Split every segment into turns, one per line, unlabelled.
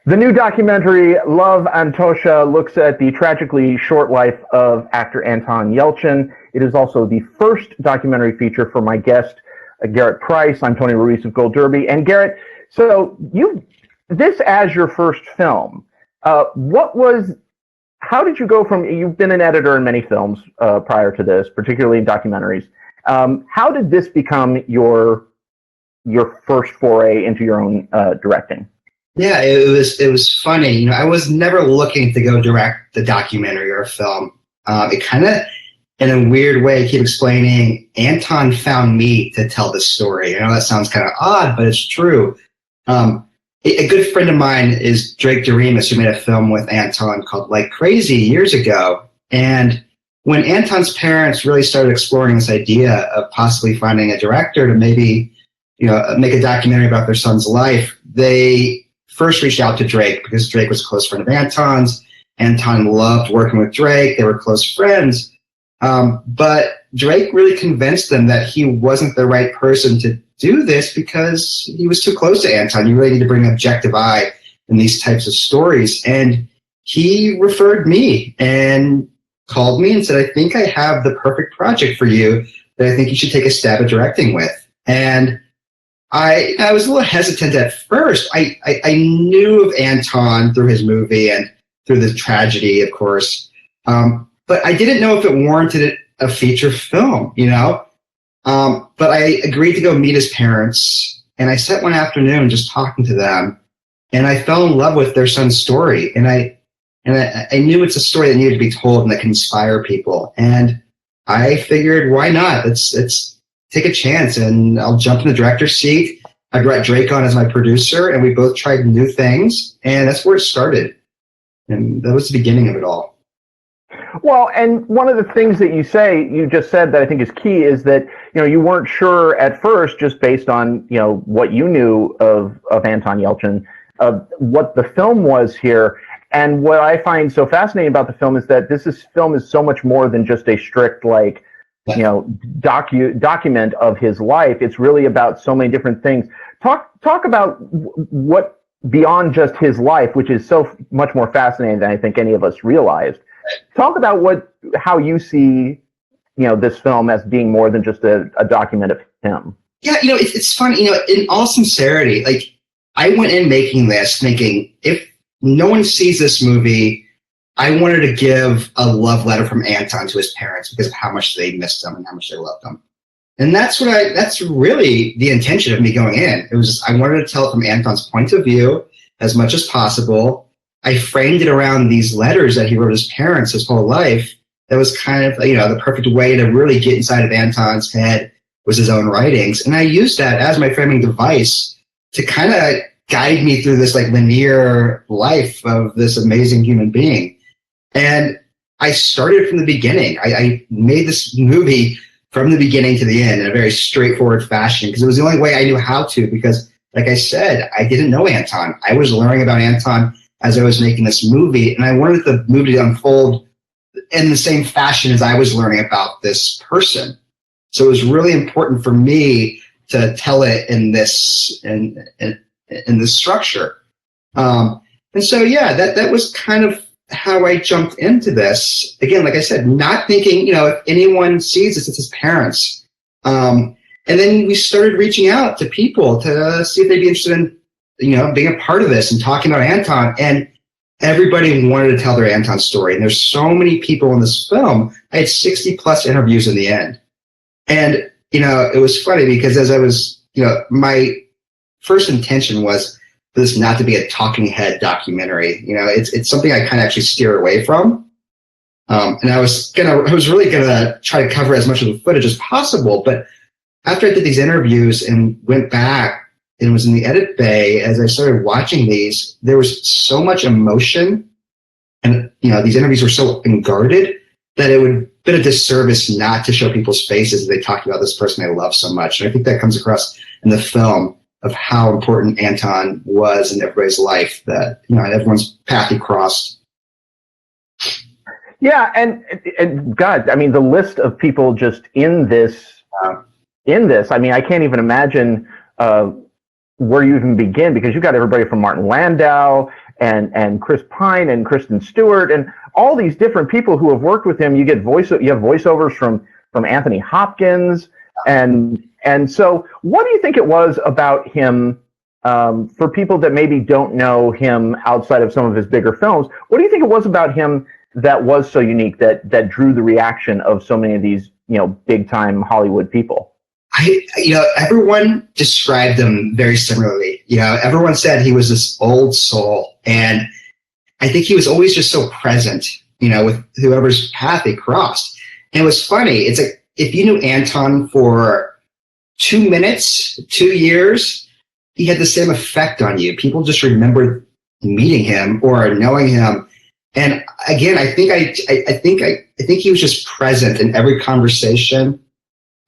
The new documentary, Love, Antosha, looks at the tragically short life of actor Anton Yelchin. It is also the first documentary feature for my guest, Garret Price. I'm Tony Ruiz of Gold Derby. And Garret, so this as your first film, how did you go from, you've been an editor in many films prior to this, particularly in documentaries. How did this become your first foray into your own directing?
Yeah, it was funny. I was never looking to go direct the documentary or a film. It kind of, in a weird way, I keep explaining, Anton found me to tell this story. I know that sounds kind of odd, but it's true. A good friend of mine is Drake Doremus, who made a film with Anton called Like Crazy years ago. And when Anton's parents really started exploring this idea of possibly finding a director to maybe, make a documentary about their son's life, they first reached out to Drake because Drake was a close friend of Anton's. Anton loved working with Drake. They were close friends. But Drake really convinced them that he wasn't the right person to do this because he was too close to Anton. You really need to bring an objective eye in these types of stories. And he referred me and called me and said, I think I have the perfect project for you that I think you should take a stab at directing with. And I was a little hesitant at first. I knew of Anton through his movie and through the tragedy, of course. But I didn't know if it warranted a feature film, But I agreed to go meet his parents. And I sat one afternoon just talking to them. And I fell in love with their son's story. And I knew it's a story that needed to be told and that can inspire people. And I figured, why not? Let's take a chance, and I'll jump in the director's seat. I brought Drake on as my producer, and we both tried new things, and that's where it started. And that was the beginning of it all.
Well, and one of the things that you just said that I think is key is that, you weren't sure at first, just based on, what you knew of Anton Yelchin, of what the film was here. And what I find so fascinating about the film is that film is so much more than just a strict, document of his life. It's really about so many different things. Talk about what beyond just his life, which is so much more fascinating than I think any of us realized. Talk about how you see, this film as being more than just a document of him.
Yeah, it's funny, in all sincerity, I went in making this thinking, if no one sees this movie, I wanted to give a love letter from Anton to his parents because of how much they missed him and how much they loved him. And that's really the intention of me going in. It was, I wanted to tell it from Anton's point of view as much as possible. I framed it around these letters that he wrote his parents his whole life. That was kind of, the perfect way to really get inside of Anton's head was his own writings. And I used that as my framing device to kind of guide me through this linear life of this amazing human being. And I started from the beginning. I made this movie from the beginning to the end in a very straightforward fashion because it was the only way I knew how to, because like I said, I didn't know Anton. I was learning about Anton as I was making this movie, and I wanted the movie to unfold in the same fashion as I was learning about this person. So it was really important for me to tell it in this structure. And so, yeah, that was kind of how I jumped into this. Again, like I said, not thinking, if anyone sees this, it's his parents. And then we started reaching out to people to see if they'd be interested in, being a part of this and talking about Anton. And everybody wanted to tell their Anton story. And there's so many people in this film. I had 60 plus interviews in the end. And, it was funny because as I was, my first intention was for this not to be a talking head documentary. It's something I kind of actually steer away from. And I was really gonna try to cover as much of the footage as possible. But after I did these interviews and went back and was in the edit bay, as I started watching these, there was so much emotion, and these interviews were so unguarded that it would have been a disservice not to show people's faces as they talked about this person they love so much. And I think that comes across in the film of how important Anton was in everybody's life, that everyone's path he crossed.
Yeah, and God, I mean, the list of people just in this, I mean, I can't even imagine where you even begin, because you've got everybody from Martin Landau, and Chris Pine and Kristen Stewart and all these different people who have worked with him. You have voiceovers from Anthony Hopkins, and so what do you think it was about him? For people that maybe don't know him outside of some of his bigger films, what do you think it was about him that was so unique that drew the reaction of so many of these, big time Hollywood people?
Everyone described him very similarly. Everyone said he was this old soul, and I think he was always just so present, with whoever's path they crossed. And it was funny. It's like, if you knew Anton for 2 minutes, 2 years, he had the same effect on you. People just remember meeting him or knowing him. And again, I think he was just present in every conversation.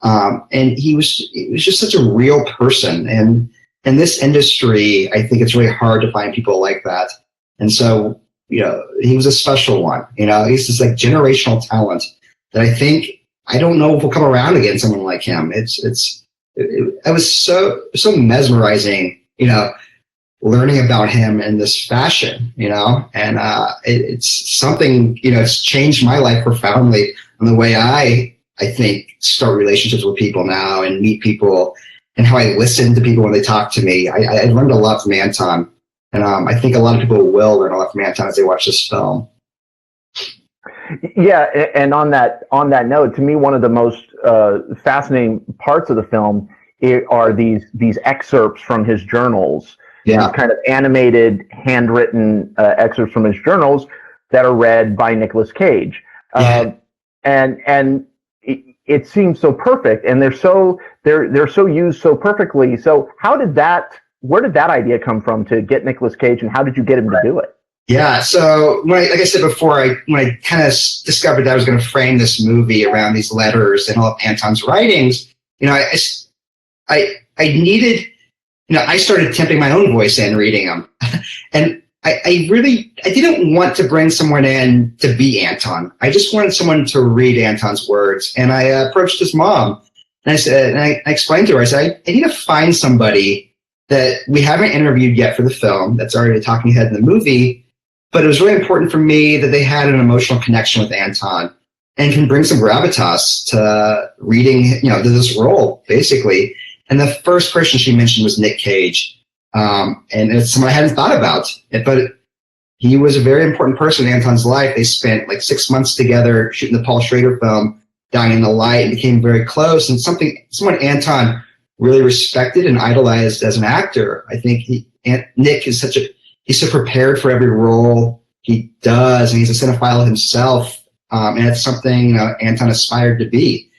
And he was just such a real person. And in this industry, I think it's really hard to find people like that. And so, he was a special one. He's this like generational talent that I don't know if we'll come around again, someone like him. It was so mesmerizing, learning about him in this fashion, and it's something, it's changed my life profoundly in the way I think start relationships with people now and meet people and how I listen to people when they talk to me. I learned a lot from Anton, and I think a lot of people will learn a lot from Anton as they watch this film.
Yeah, and on that note, to me, one of the most fascinating parts of the film are these excerpts from his journals.
Yeah,
these kind of animated, handwritten excerpts from his journals that are read by Nicolas Cage.
Yeah.
And it seems so perfect, and they're so used so perfectly. So where did that idea come from to get Nicolas Cage, and how did you get him to do it?
Yeah, so like I said before, when I kind of discovered that I was going to frame this movie around these letters and all of Anton's writings, I needed, I started temping my own voice in reading them, and I didn't want to bring someone in to be Anton. I just wanted someone to read Anton's words, and I approached his mom, and I explained to her, I said, I need to find somebody that we haven't interviewed yet for the film that's already a talking head in the movie. But it was really important for me that they had an emotional connection with Anton and can bring some gravitas to reading, to this role, basically. And the first person she mentioned was Nick Cage. And it's someone I hadn't thought about, but he was a very important person in Anton's life. They spent like 6 months together shooting the Paul Schrader film, Dying in the Light, and became very close, and someone Anton really respected and idolized as an actor. I think Nick is he's so prepared for every role he does, and he's a cinephile himself, and it's something Anton aspired to be.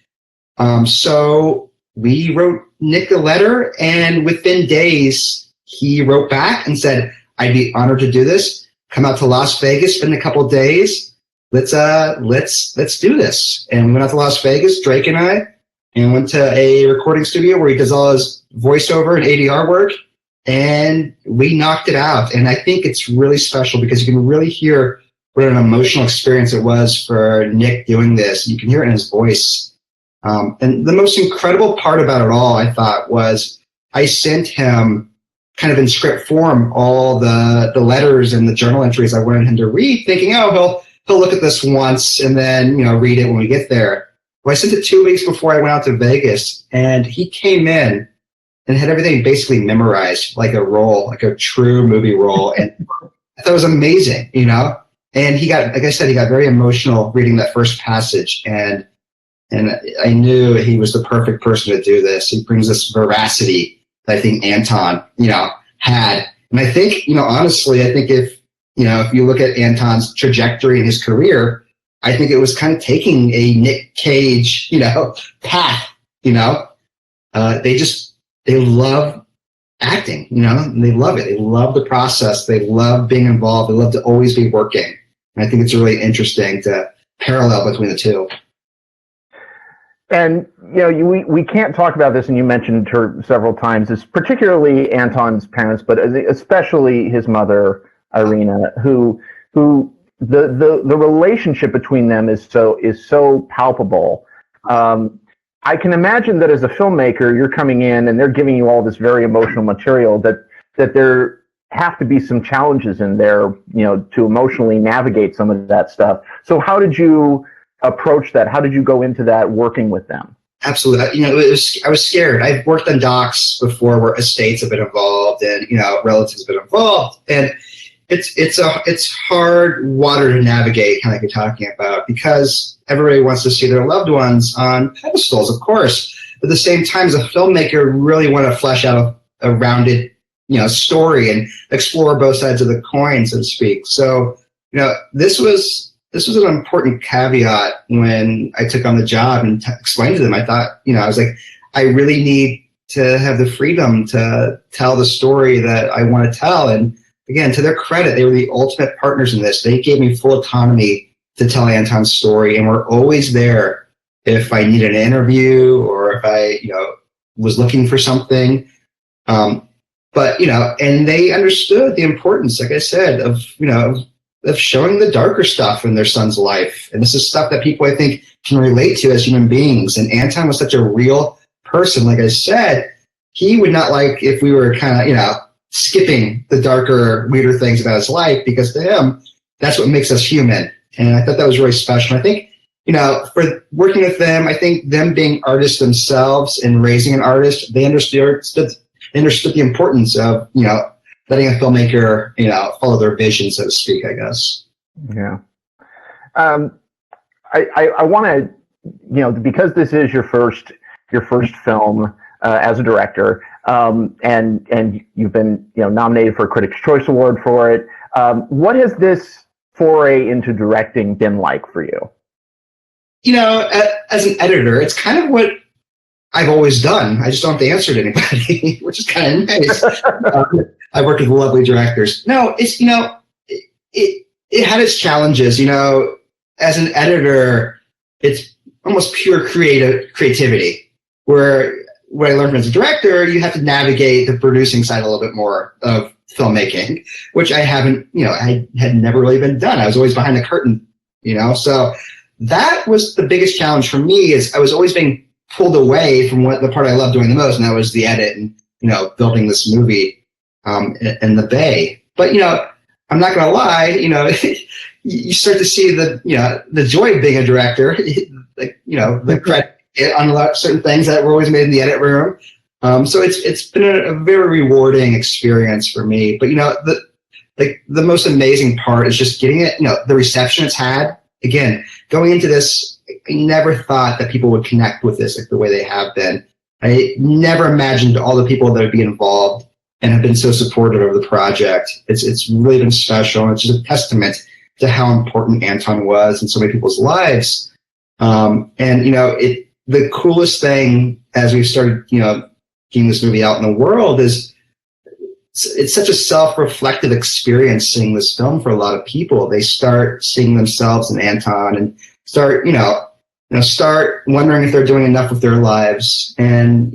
So we wrote Nick a letter, and within days he wrote back and said, "I'd be honored to do this. Come out to Las Vegas, spend a couple of days. Let's do this." And we went out to Las Vegas, Drake and I, and went to a recording studio where he does all his voiceover and ADR work. And we knocked it out. And I think it's really special because you can really hear what an emotional experience it was for Nick doing this. You can hear it in his voice. And the most incredible part about it all, I thought, was I sent him kind of in script form all the letters and the journal entries I wanted him to read, thinking, he'll look at this once and then, read it when we get there. Well, I sent it 2 weeks before I went out to Vegas, and he came in and had everything basically memorized like a role, like a true movie role. And I thought it was amazing, And he got, like I said, he got very emotional reading that first passage. And I knew he was the perfect person to do this. He brings this veracity that I think Anton, had. And I think, honestly, I think if you look at Anton's trajectory in his career, I think it was kind of taking a Nick Cage, path, they love acting, and they love it. They love the process. They love being involved. They love to always be working. And I think it's really interesting to parallel between the two.
And, we can't talk about this, and you mentioned her several times, is particularly Anton's parents, but especially his mother, Irina, who the relationship between them is so palpable. I can imagine that as a filmmaker, you're coming in and they're giving you all this very emotional material that they're have to be some challenges in there, to emotionally navigate some of that stuff. So how did you approach that? How did you go into that working with them?
Absolutely. I was scared. I've worked on docs before where estates have been involved and, relatives have been involved. And it's hard water to navigate, kind of like you're talking about, because everybody wants to see their loved ones on pedestals, of course. But at the same time, as a filmmaker, really want to flesh out a rounded, story and explore both sides of the coin, so to speak. So, this was an important caveat when I took on the job and explained to them. I thought, I was like, I really need to have the freedom to tell the story that I want to tell. And again, to their credit, they were the ultimate partners in this. They gave me full autonomy to tell Anton's story, and were always there if I needed an interview or if I, was looking for something. But, and they understood the importance, like I said, of showing the darker stuff in their son's life. And this is stuff that people, I think, can relate to as human beings. And Anton was such a real person. Like I said, he would not like if we were kind of, skipping the darker, weirder things about his life, because to him, that's what makes us human. And I thought that was really special. I think, for working with them, I think them being artists themselves and raising an artist, they understood the importance of, letting a filmmaker, follow their vision, so to speak, I guess.
Yeah. I want to, because this is your first film as a director, and you've been, nominated for a Critics' Choice Award for it. What has this foray into directing been like for you?
As an editor, it's kind of what I've always done. I just don't have to answer to anybody, which is kind of nice. I worked with lovely directors. No, it's, it had its challenges. As an editor, it's almost pure creativity, where what I learned as a director, you have to navigate the producing side a little bit more of filmmaking, which I haven't, I had never really been done. I was always behind the curtain, so that was the biggest challenge for me. Is I was always being pulled away from what the part I loved doing the most, and that was the edit and, building this movie in the Bay. But, I'm not going to lie, you start to see the joy of being a director, like, the credit on a lot of certain things that were always made in the edit room. So it's been a very rewarding experience for me. But, the most amazing part is just getting it, the reception it's had. Again, going into this, I never thought that people would connect with this like the way they have been. I never imagined all the people that would be involved and have been so supportive of the project. It's really been special. It's just a testament to how important Anton was in so many people's lives. And, the coolest thing as we've started, getting this movie out in the world is it's such a self-reflective experience seeing this film for a lot of people. They start seeing themselves in Anton and start, start wondering if they're doing enough with their lives. And,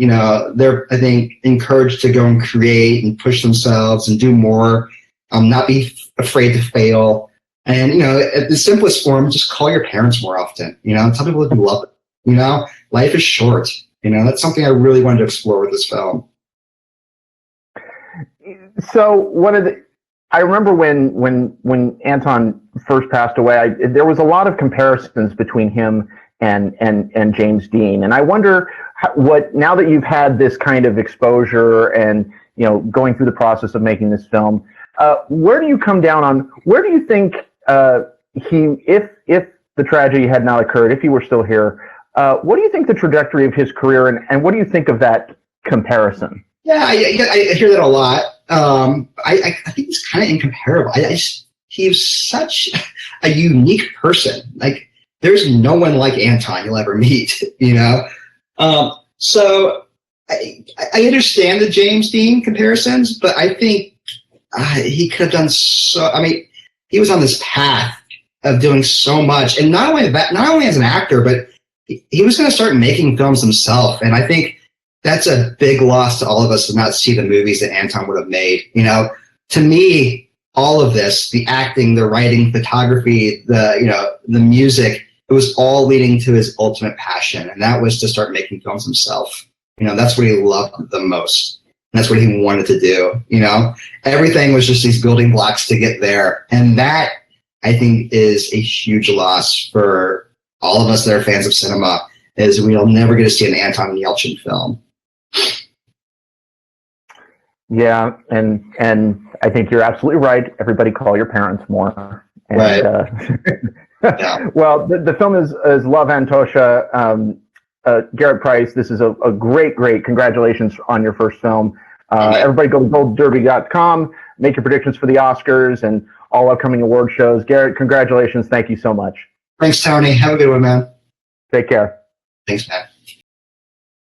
they're, I think, encouraged to go and create and push themselves and do more, not be afraid to fail. And, at the simplest form, just call your parents more often, tell people that you love it. Life is short. That's something I really wanted to explore with this film.
So I remember when Anton first passed away, there was a lot of comparisons between him and James Dean. And I wonder now that you've had this kind of exposure and, going through the process of making this film, where do you come down on, where do you think if the tragedy had not occurred, if he were still here, what do you think the trajectory of his career and what do you think of that comparison?
Yeah, I hear that a lot. I think it's kind of incomparable. He's such a unique person. Like, there's no one like Anton you'll ever meet, So I understand the James Dean comparisons, but I think he could have done so. I mean, he was on this path of doing so much, and not only as an actor, but he was going to start making films himself. And I think that's a big loss to all of us to not see the movies that Anton would have made. To me, all of this, the acting, the writing, photography, the music, it was all leading to his ultimate passion. And that was to start making films himself. That's what he loved the most. That's what he wanted to do. You know, everything was just these building blocks to get there. And that, I think, is a huge loss for all of us that are fans of cinema, is we'll never get to see an Anton Yelchin film.
Yeah, and I think you're absolutely right. Everybody call your parents more. And,
Right. Yeah.
Well, the film is Love, Antosha. Garret Price, this is a great, congratulations on your first film. Everybody go to goldderby.com, make your predictions for the Oscars and all upcoming award shows. Garret, congratulations. Thank you so much.
Thanks, Tony. Have a good one, man.
Take care.
Thanks, man.